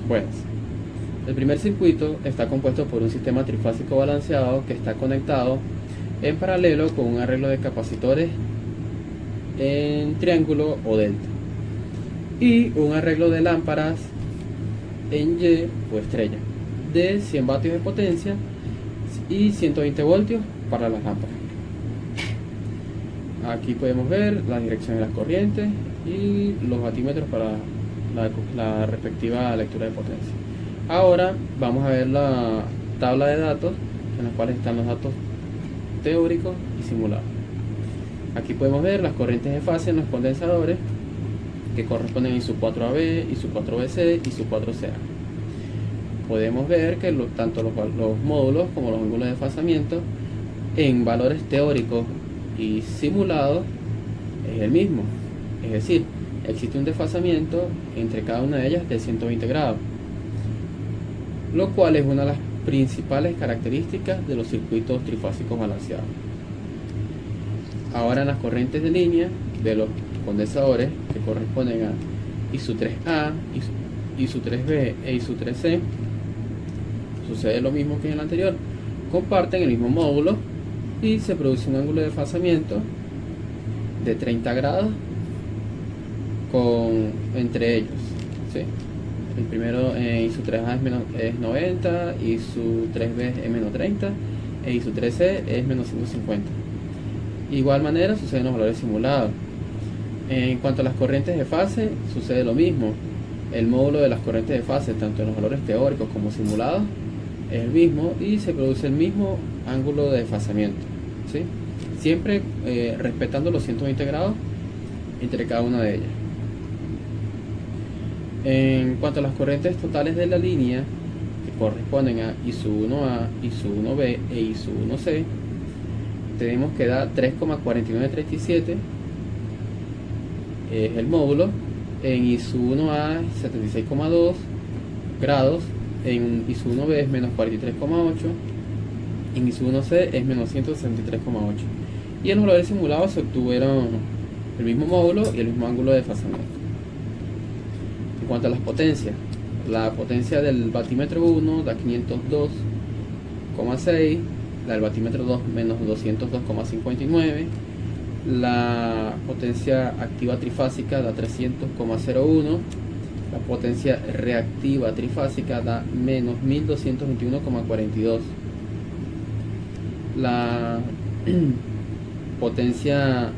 Pues, el primer circuito está compuesto por un sistema trifásico balanceado que está conectado en paralelo con un arreglo de capacitores en triángulo o delta y un arreglo de lámparas en Y o estrella de 100 vatios de potencia y 120 voltios para las lámparas. Aquí podemos ver la dirección de las corrientes y los vatímetros para la respectiva lectura de potencia. Ahora vamos a ver la tabla de datos en la cual están los datos teóricos y simulados. Aquí podemos ver las corrientes de fase en los condensadores que corresponden a ISU4AB, ISU4BC y ISU4CA. Podemos ver que tanto los módulos como los ángulos de desfasamiento en valores teóricos y simulados es el mismo, es decir, existe un desfasamiento entre cada una de ellas de 120 grados, lo cual es una de las principales características de los circuitos trifásicos balanceados. Ahora en las corrientes de línea de los condensadores que corresponden a ISU3A, ISU3B e ISU3C, sucede lo mismo que en el anterior, comparten el mismo módulo y se produce un ángulo de desfasamiento de 30 grados entre ellos, ¿sí? El primero ISU3A es 90, ISU3B es menos 30 e ISU3C es menos 150. De igual manera sucede en los valores simulados. En cuanto a las corrientes de fase, sucede lo mismo. El módulo de las corrientes de fase, tanto en los valores teóricos como simulados, es el mismo y se produce el mismo ángulo de desfasamiento, ¿sí? Siempre respetando los 120 grados entre cada una de ellas. En cuanto a las corrientes totales de la línea, que corresponden a ISU1A, ISU1B e ISU1C, tenemos que da 3,4937 es el módulo. En ISU1A 76,2 grados, en ISU1B es menos 43,8, en ISU1C es menos 163,8. Y en los valores simulados se obtuvieron el mismo módulo y el mismo ángulo de desfasamiento. En cuanto a las potencias, la potencia del batímetro 1 da 502,6, la del batímetro 2 menos 202,59, la potencia activa trifásica da 300,01, la potencia reactiva trifásica da menos 1221,42, la potencia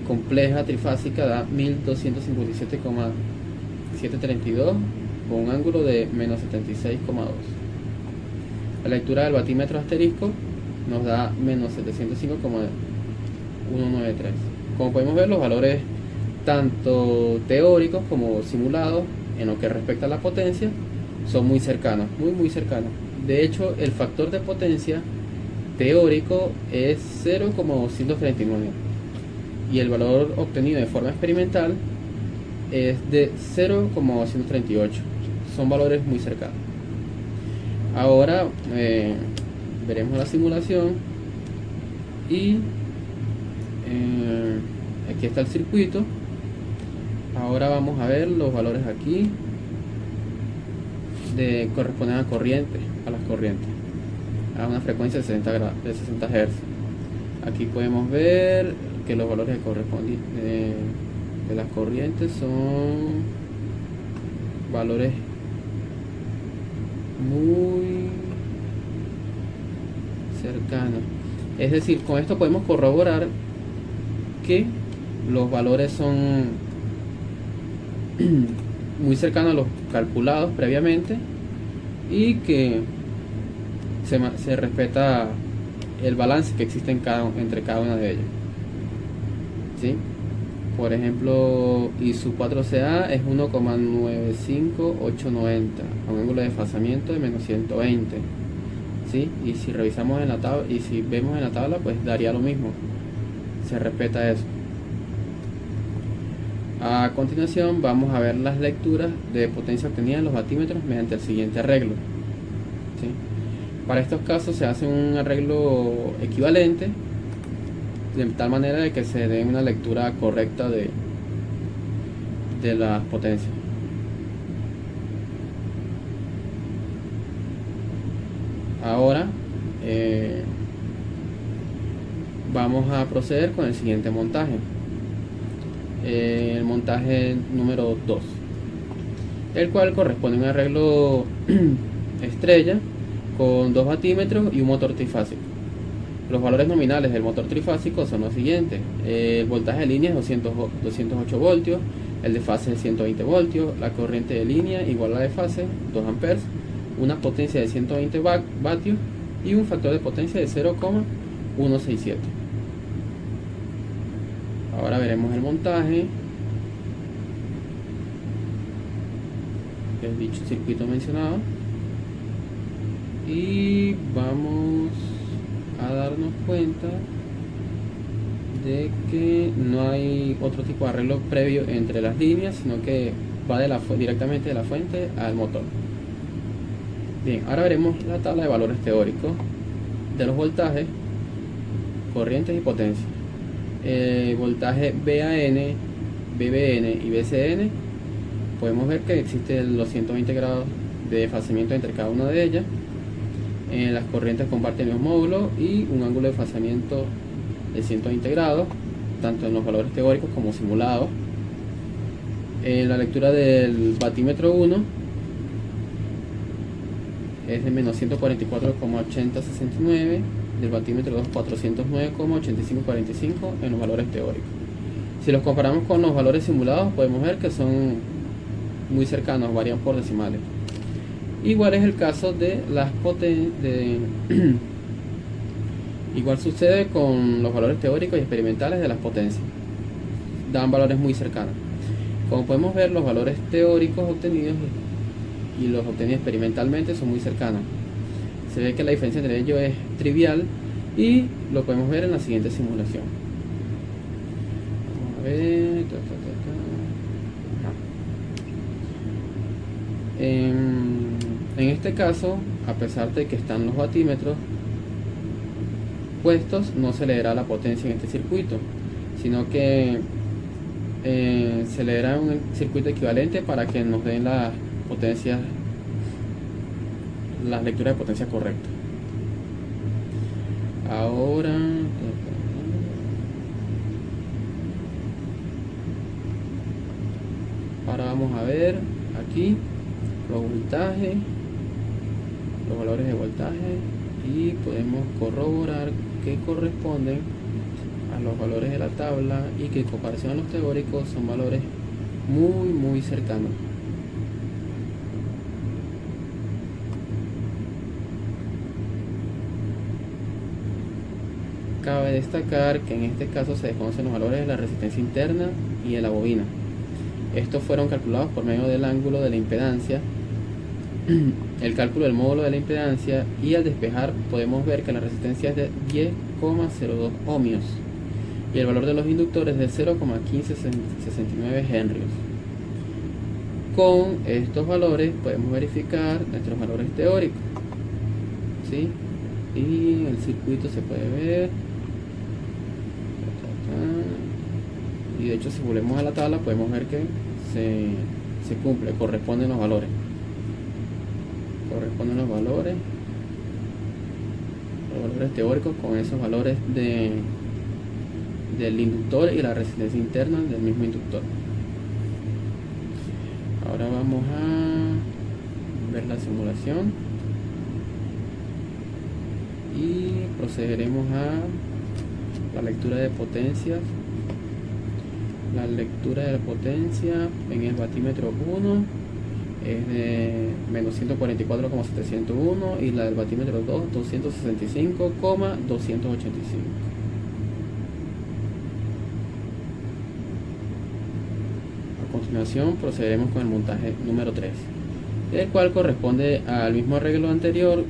compleja trifásica da 1257,732 con un ángulo de menos 76,2. La lectura del batímetro asterisco nos da menos 705,193. Como podemos ver, los valores tanto teóricos como simulados en lo que respecta a la potencia son muy cercanos, muy cercanos. De hecho, el factor de potencia teórico es 0,239 y el valor obtenido de forma experimental es de 0,238. Son valores muy cercanos. Ahora veremos la simulación y aquí está el circuito. Ahora vamos a ver los valores aquí corresponden a corrientes, a las corrientes a una frecuencia de 60 Hz. Aquí podemos ver que los valores de las corrientes son valores muy cercanos. Es decir, con esto podemos corroborar que los valores son muy cercanos a los calculados previamente y que se respeta el balance que existe entre cada una de ellas, ¿sí? Por ejemplo, ISU4CA es 1,95890 a un ángulo de desfasamiento de menos 120, ¿sí? Y si revisamos en la tabla y si vemos en la tabla, pues daría lo mismo, se respeta eso. A continuación vamos a ver las lecturas de potencia obtenida en los batímetros mediante el siguiente arreglo, ¿sí? Para estos casos se hace un arreglo equivalente de tal manera de que se dé una lectura correcta de las potencias. Ahora vamos a proceder con el siguiente montaje, el montaje número 2, el cual corresponde a un arreglo estrella con 2 batímetros y un motor trifásico. Los valores nominales del motor trifásico son los siguientes: el voltaje de línea es 208 voltios, el de fase es 120 voltios, la corriente de línea igual a la de fase, 2 amperes, una potencia de 120 vatios y un factor de potencia de 0,167. Ahora veremos el montaje del dicho circuito mencionado y vamos a darnos cuenta de que no hay otro tipo de arreglo previo entre las líneas, sino que va directamente de la fuente al motor. Bien, ahora veremos la tabla de valores teóricos de los voltajes, corrientes y potencia. Voltaje BAN, BBN y BCN, podemos ver que existen los 120 grados de desfasamiento entre cada una de ellas. Las corrientes comparten los módulos y un ángulo de desfasamiento de 120 grados, tanto en los valores teóricos como simulados. La lectura del batímetro 1 es de menos 144,8069, del batímetro 2 409,8545 en los valores teóricos. Si los comparamos con los valores simulados, podemos ver que son muy cercanos, varían por decimales. Igual es el caso de las potencias. Igual sucede con los valores teóricos y experimentales de las potencias. Dan valores muy cercanos. Como podemos ver, los valores teóricos obtenidos y los obtenidos experimentalmente son muy cercanos. Se ve que la diferencia entre ellos es trivial y lo podemos ver en la siguiente simulación. Vamos a ver. En este caso, a pesar de que están los batímetros puestos, no se leerá la potencia en este circuito, sino que se leerá un circuito equivalente para que nos den las potencias, las lecturas de potencia correctas. Ahora vamos a ver aquí los voltajes, los valores de voltaje, y podemos corroborar que corresponden a los valores de la tabla y que en comparación a los teóricos son valores muy cercanos. Cabe destacar que en este caso se desconocen los valores de la resistencia interna y de la bobina. Estos fueron calculados por medio del ángulo de la impedancia, el cálculo del módulo de la impedancia, y al despejar podemos ver que la resistencia es de 10,02 ohmios y el valor de los inductores de 0,1569 henrios. Con estos valores podemos verificar nuestros valores teóricos, ¿sí? Y el circuito se puede ver, y de hecho si volvemos a la tabla podemos ver que se cumple, corresponden los valores teóricos con esos valores del inductor y la resistencia interna del mismo inductor. Ahora vamos a ver la simulación y procederemos a la lectura de potencias. La lectura de la potencia en el batímetro 1 es de menos 144,701 y la del batímetro 2 265,285. A continuación procederemos con el montaje número 3, el cual corresponde al mismo arreglo anterior,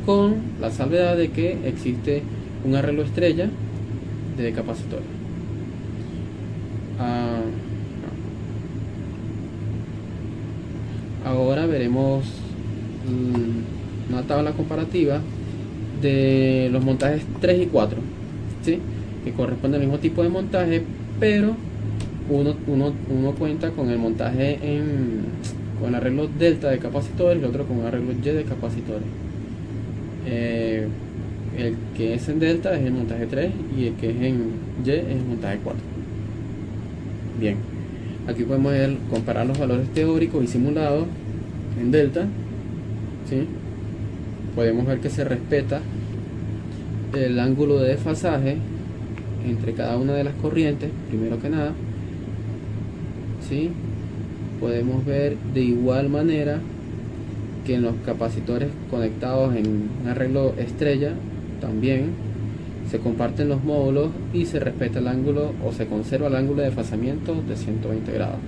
con la salvedad de que existe un arreglo estrella de capacitores. Ahora veremos una tabla comparativa de los montajes 3 y 4, ¿sí? Que corresponde al mismo tipo de montaje, pero uno cuenta con el montaje con el arreglo delta de capacitores y el otro con el arreglo Y de capacitores. El que es en delta es el montaje 3 y el que es en Y es el montaje 4. Bien, aquí podemos comparar los valores teóricos y simulados en delta, ¿sí? Podemos ver que se respeta el ángulo de desfasaje entre cada una de las corrientes, primero que nada, ¿sí? Podemos ver de igual manera que en los capacitores conectados en un arreglo estrella también se comparten los módulos y se respeta el ángulo o se conserva el ángulo de desfasamiento de 120 grados.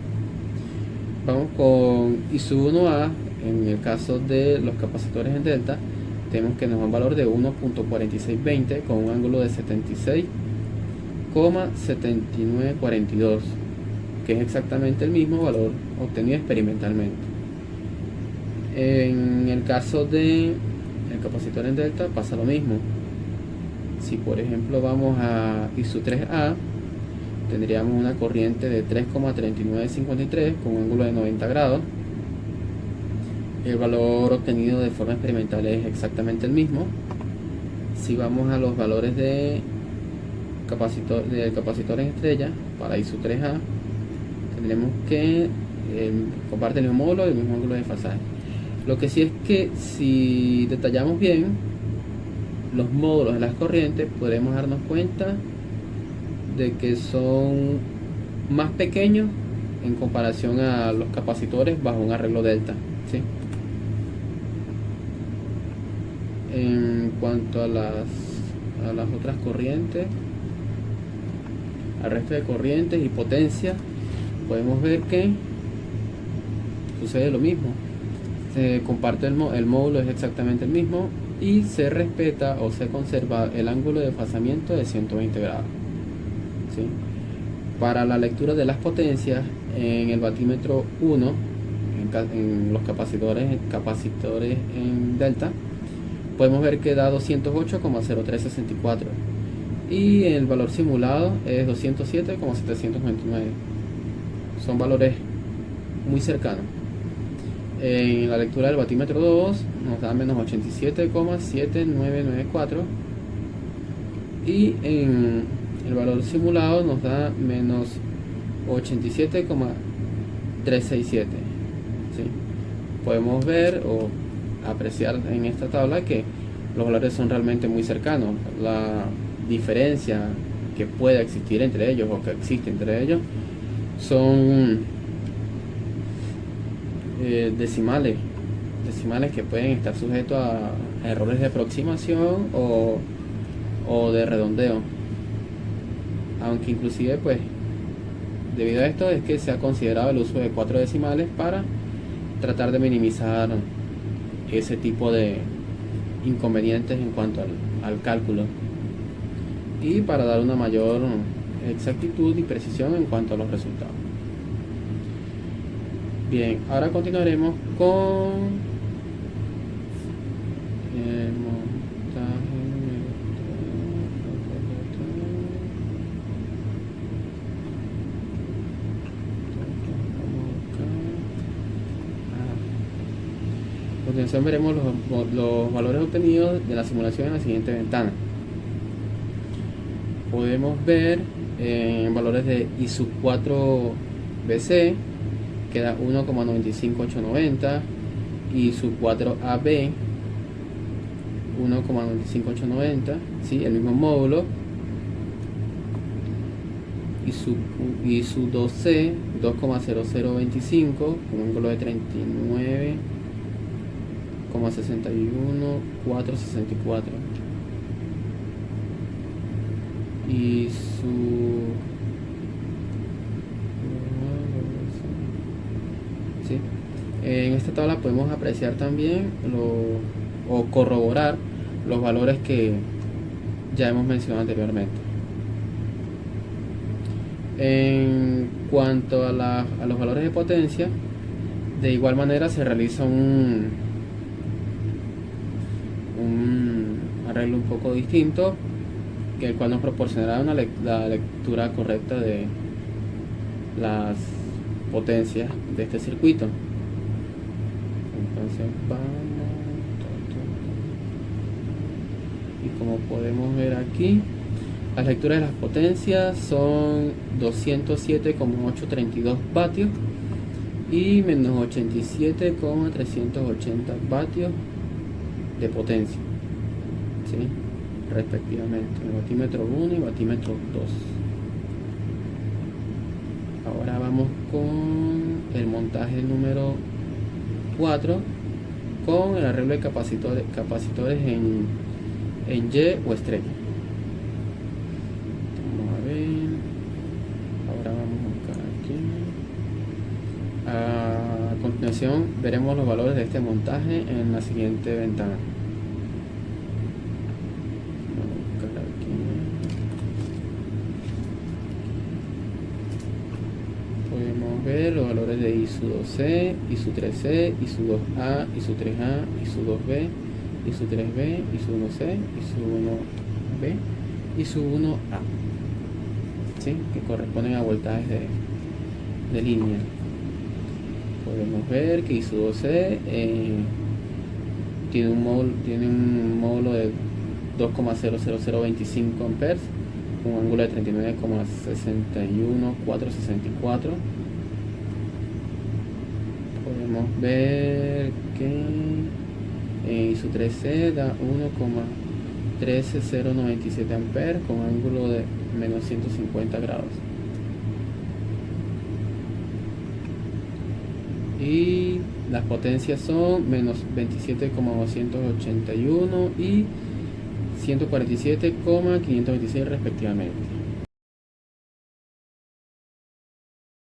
Vamos con ISU1A. En el caso de los capacitores en delta, tenemos que nos da un valor de 1.4620 con un ángulo de 76,7942, que es exactamente el mismo valor obtenido experimentalmente. En el caso del capacitor en delta pasa lo mismo. Si por ejemplo vamos a ISU3A, tendríamos una corriente de 3,3953 con un ángulo de 90 grados. El valor obtenido de forma experimental es exactamente el mismo. Si vamos a los valores del capacitor en estrella para ISU3A, tendremos que comparten el mismo módulo y el mismo ángulo de desfasaje. Lo que sí es que si detallamos bien los módulos de las corrientes, podremos darnos cuenta de que son más pequeños en comparación a los capacitores bajo un arreglo delta, ¿sí? En cuanto a las otras corrientes, al resto de corrientes y potencia, podemos ver que sucede lo mismo. Se comparte el módulo, es exactamente el mismo y se respeta o se conserva el ángulo de desfasamiento de 120 grados, ¿sí? Para la lectura de las potencias en el batímetro 1, en los capacitores en delta, podemos ver que da 208,0364 y el valor simulado es 207,799. Son valores muy cercanos. En la lectura del batímetro 2 nos da menos 87,7994 y en el valor simulado nos da menos 87,367, ¿sí? Podemos ver o apreciar en esta tabla que los valores son realmente muy cercanos. La diferencia que pueda existir entre ellos o que existe entre ellos son decimales que pueden estar sujetos a errores de aproximación o de redondeo, aunque inclusive pues debido a esto es que se ha considerado el uso de 4 decimales para tratar de minimizar ese tipo de inconvenientes en cuanto al cálculo y para dar una mayor exactitud y precisión en cuanto a los resultados. Bien, ahora continuaremos con el montaje. A continuación veremos los valores obtenidos de la simulación en la siguiente ventana. Podemos ver valores de ISU4BC, que da 1,95890, y su 4AB 1,95890, ¿sí? El mismo módulo. Y su 2C 2,0025 con un ángulo de 39,61464 y ¿sí? En esta tabla podemos apreciar también o corroborar los valores que ya hemos mencionado anteriormente. En cuanto a los valores de potencia, de igual manera se realiza un arreglo un poco distinto, el cual nos proporcionará la lectura correcta de las potencias de este circuito. Entonces vamos Y como podemos ver aquí, las lecturas de las potencias son 207,832 vatios y menos 87,380 vatios de potencia, ¿sí? Respectivamente, el batímetro 1 y batímetro 2. Ahora vamos con el montaje número 4 con el arreglo de capacitores en Y o estrella. Vamos a ver. Ahora vamos a buscar aquí. A continuación veremos los valores de este montaje en la siguiente ventana. Vamos a buscar aquí. Podemos ver los valores de ISU2C, ISU3C, ISU2A, ISU3A, ISU2B, ISU3B, ISU1C, ISU1B, ISU1A, ¿sí? Que corresponden a voltajes de línea. Podemos ver que ISU2C tiene un módulo de 2,00025 amperes, un ángulo de 39,61464. Podemos ver que ISU3C da 1,13097 amperes con ángulo de menos 150 grados. Y las potencias son menos 27,281 y 147,526 respectivamente.